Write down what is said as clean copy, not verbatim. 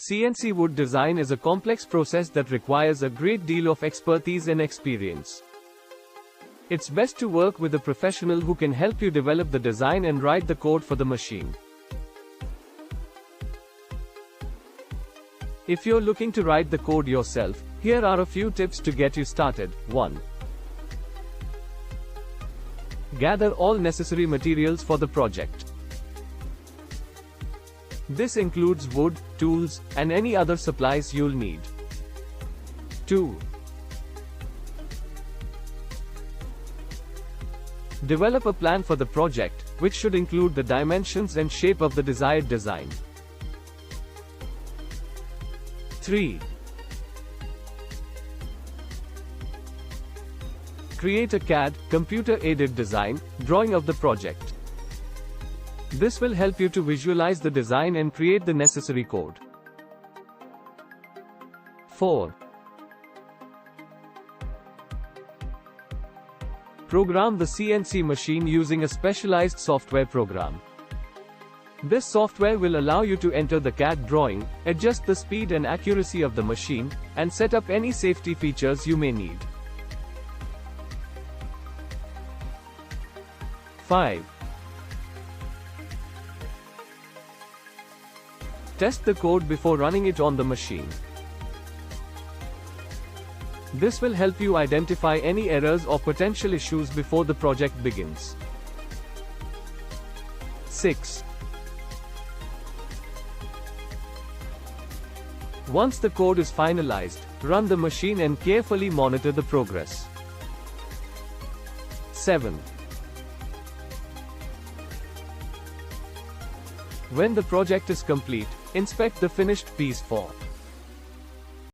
CNC wood design is a complex process that requires a great deal of expertise and experience. It's best to work with a professional who can help you develop the design and write the code for the machine. If you're looking to write the code yourself, here are a few tips to get you started. 1. Gather all necessary materials for the project. This includes wood, tools, and any other supplies you'll need. 2. Develop a plan for the project, which should include the dimensions and shape of the desired design. 3. Create a CAD, computer-aided design, drawing of the project. This will help you to visualize the design and create the necessary code. 4. Program the CNC machine using a specialized software program. This software will allow you to enter the CAD drawing, adjust the speed and accuracy of the machine, and set up any safety features you may need. 5. Test the code before running it on the machine. This will help you identify any errors or potential issues before the project begins. 6. Once the code is finalized, run the machine and carefully monitor the progress. 7. When the project is complete, inspect the finished piece for